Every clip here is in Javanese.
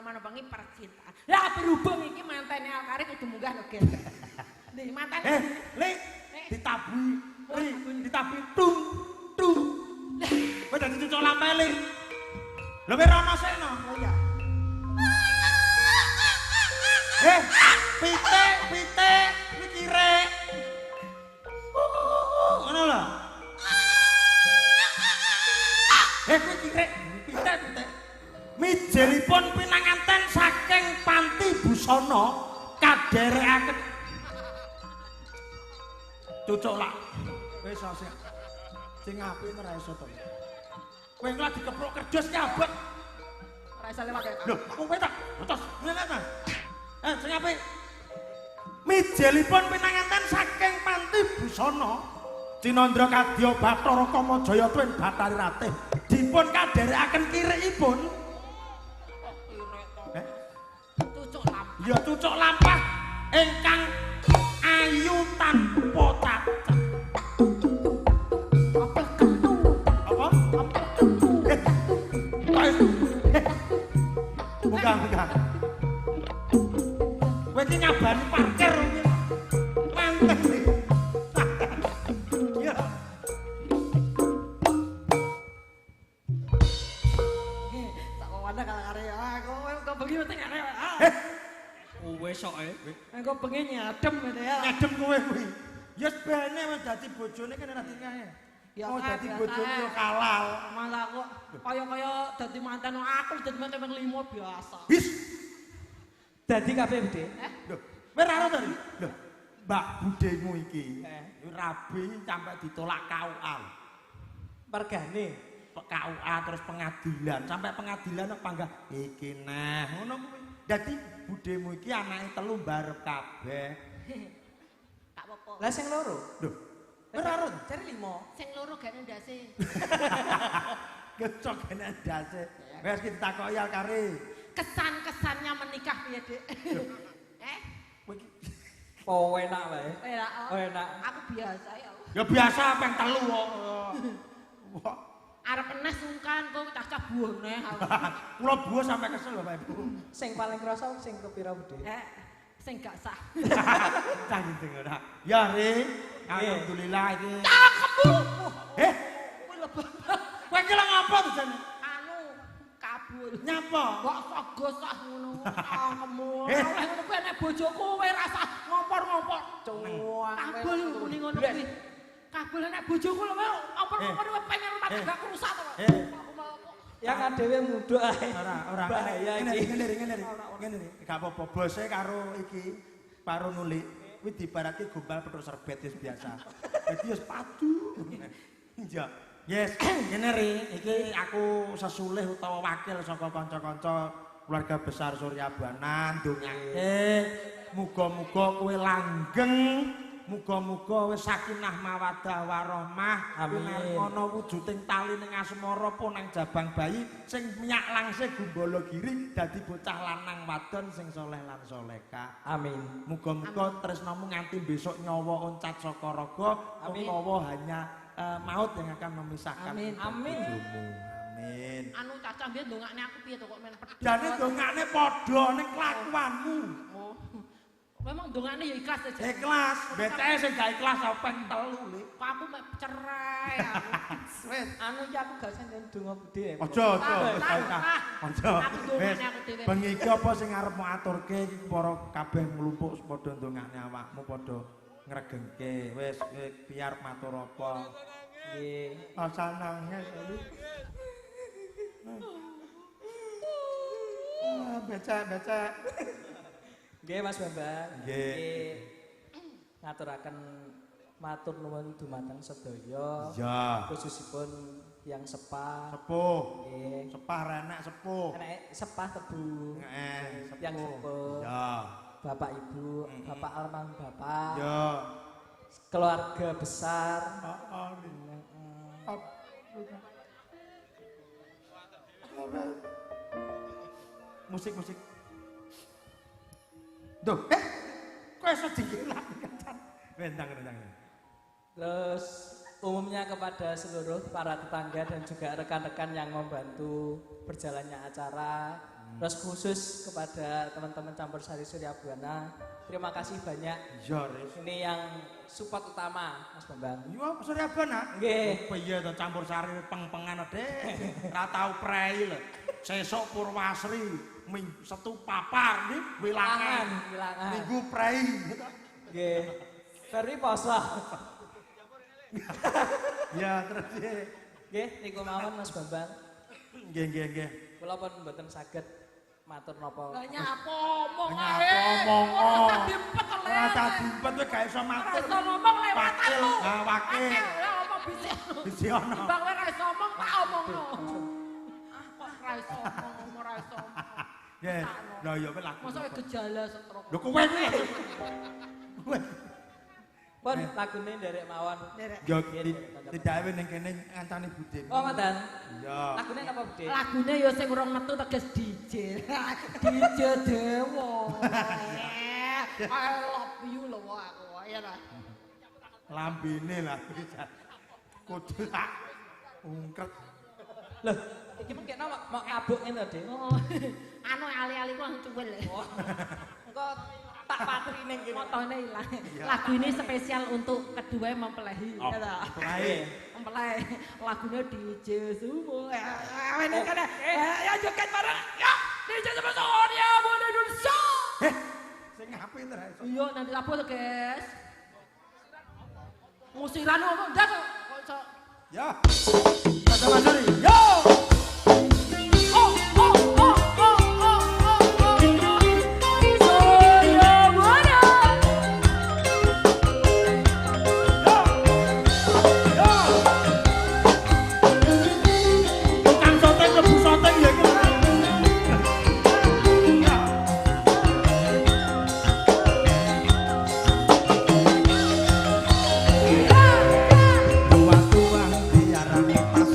mana bengi percintaan. Lah berhubung iki mantene Alkari kudu munggah lho, Gen. Nih mantene. Li, ditabui. Li, ditabui tung tung. Kowe dadi cucuk lampe Li. Lho kowe rono seno. Oh iya. Pite, mikire. Ngono lho. Kowe kire, pite. Mijelipun pinanganten saking Panti Busana kadherekaken. Cucuk lak. Wis sik. Sing apik ora iso to. Kowe engko dikepruk kerdus ki abot. Ora iso lewat kaya. Lho, kowe tak. Terus ngene ta. Sing apik. Mijelipun pinanganten saking Panti Busana Cinandra Kadya Bathara Kamajaya Twin Bathari Ratih dipun kadherekaken kirikipun. Cucuk lampah. Ya cucuk lampah ingkang ayu tanpa cacat. Apa kentu? Apa? Apa kentu? Bukan. Kowe iki nyabani parkir iki. Mantep iki. Ya. Tak wadah kare kok bengi weteng arek. Wis sok Engko bengi nyadem ngene ya. Nyadem kowe kuwi. Ya bene wis dadi bojone kene ra dikae. Ya oh dadi bojone yo kalal. Malah kok kaya dadi mantan aku dadi mantan ping 5 biasa. Bis. Dadi kabeh Bude. Lho, kowe ra ora to? Lho, Mbak budemu iki. Rabi sampai ditolak KUA. Mergane KUA terus pengadilan, sampai pengadilan apa enggak? Iki nah, ngono kuwi. Dadi budemu iki anake telu mbarep kabeh. Tak apa-apa. lah sing loro. Lho, ora ora. Cari 5. Sing loro gak ndase. Kecok kene ndase. Wes iki ditakoki Alkari. Kesan-kesannya menikah piye, Dik? Kowe iki Oh enak wae. Oh, enak. Aku biasa ya. ya biasa peng telu kok. Arep enes sungkan kok cah buone. Kula buah sampai kesel Bapak Ibu. Sing paling krasa sing kepira Bude? Sing gak sah. Cah gitu ora. Ya Ri, alhamdulillah iki. Cakepmu. Kuwi lebih. Kowe iki lho ngapa to jane? Anu kabul. Nyapa? Kok gosah ngono. Cakepmu. Oleh ngono kuwi nek bojoku kowe rasa ngompor-ngompor. Cuang. Kabul muni ngono kuwi. Kabul nek bojoku lho ngompor-ngompor pengen rumah tangga rusak to. Yang adewe mudhuk ae. Ora. Bahaya iki. Ngene iki. Gak apa-apa bose karo iki karo nulik kuwi dibarake gombal petruk serbet wis biasa. Dadi wis padu. Iya. Yes, ngene Ri, iki aku sesulih utawa wakil saka kanca-kanca keluarga besar Surya Buana ndongake muga-muga kowe langgeng. Muga-muga wis sakinah mawaddah warahmah. Amin. Ana wujuding tali ning asmara apa nang jabang bayi sing minyak langse gumbala giri dadi bocah lanang wadon sing saleh lan salehah. Amin. Muga-muga tresnamu nganti besok nyawa oncat saka raga utawa hanya maut yang akan memisahkan. Amin. Amin. Amin. Anu cacah mbiyen ndongakne aku piye to kok men pedhot. Jane dongane padha ning kelakuanmu. Oh. Memang dongane ya ikhlas aja. Ikhlas, BTS sing gak ikhlas ping 3 Le. Kok aku mek cerai aku. Wes, anu iki aku gak seneng donga Bude. Aja. Aku dongane aku dhewe. Bengi iki apa sing arep mau aturke iki para kabeh nglumpuk padha ndongakne awakmu padha ngregengke. Wis biar matur apa. Nggih. Asanange tadi. Becak. Nggih Mas Bambang. Nggih. Ngaturaken matur nuwun dumateng sedaya. Iya. Khususipun yang sepah. Sepuh. Nggih. Sepah renek sepuh. Nek sepah tebu. Sepuh. Yang sepuh. Ya. Bapak Ibu, Bapak almarhum Bapak. Ya. Keluarga besar. Musik. Duh, kok iso dikira kan? Rendang. Terus umumnya kepada seluruh para tetangga dan juga rekan-rekan yang membantu berjalannya acara. Terus khusus kepada teman-teman Campur Sari Surya Buana, terima kasih banyak. Iya, Riz. Ini yang support utama, Mas Bambang. Iya, Surya Buana. Nggih. Oh iya, to Campur Sari peng-pengan Dek. Ora tau prei lho. Sesuk Purwasri Setu papar nih wilangan. Minggu prei. Nggih. Ferry poso. Ya, terus ya. Nggih, niku mawon Mas Bambang. Nggih. Kula pun mboten saged matur napa. Lah nyapa omong Nyapa ae. omong. Ora dimpet le. Rasa dimpet kowe gak iso Ora matur. iso ngomong lewatan lu. Nah, wakil. Ya omong bisik. Bisi ono. Bang ora iso omong tak omongno. Ah kok ora iso omong, ora iso omong. Nggih. Lah ya kowe laku. Mosok gejala stroke. Lho kowe kuwi. Kowe. Pun lagune nderek mawon. Yo tidak ning kene ngancani Budin. Oh, ngoten. Iya. Lagune napa, Bude? Lagune ya sing urung metu teges DJ. DJ Dewa. I love you lho aku ya ta. Lambene lah kudu tak ungkret. Loh, iki mungkin mau ngabuk ngene lho, Dik. Oh, anu ali-ali ku langsung cuwil. Engko tak patri ning kene. Fotone ilang. Lagu ini spesial untuk kedua mempelai. Oh, Ya ta? mempelai. Mempelai. Lagunya DJ Sumo. Ini kan ya joget bareng. Ya, DJ Sumo Sonia Buana Indonesia. Sing ngapain to? Iya, nanti apa tuh, guys? Musiran ngomong dah kok. Ya. Mas Sari. Yo. Oh. Sonia Buana. Tukang soting lebu soting ya iki. Tua-tua diarani pas.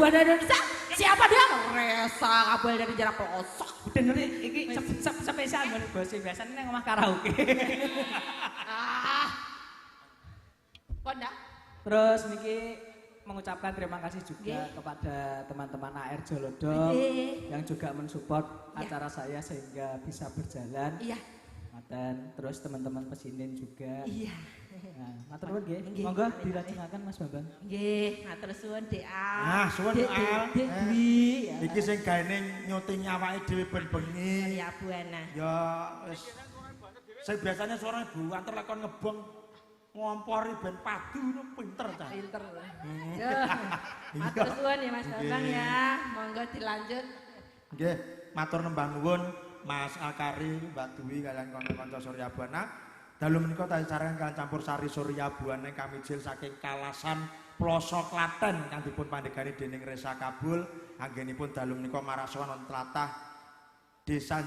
Buana Indonesia. Siapa dia? Resa kabel dari jarak pelosok. Bener iki spesial banget bos biasanya nang omah karaoke. Konda. Terus niki mengucapkan terima kasih juga kepada teman-teman AR Jolodok yang juga mensupport acara saya sehingga bisa berjalan. Iya. Dan terus teman-teman pesinin juga. Iya. Nah, matur nuwun nggih. Monggo dilanjutaken Mas Bambang. Nggih, matur suwun Dek. Ah, suwun Al. Dek Dwi. Iki sing gaene nyuting awake dhewe ben bengi. Ya Buana. Ya wis. Sing biasanya suarane buanter lek kon ngebong ngompori ben padu ngono pinter ta. Pinter. Matur suwun ya Mas Bambang ya. Monggo dilanjut. Nggih, matur nembah nuwun Mas Akari, Mbak Dwi kalian kanca-kanca Surya Buana. Dalu menika tasaran kalian campur sari Surya Buana kamijil saking Kalasan Ploso Klaten kang dipun pandegani dening Resa Kabul. Anggenipun dalu menika marasowan wonten tlatah Desa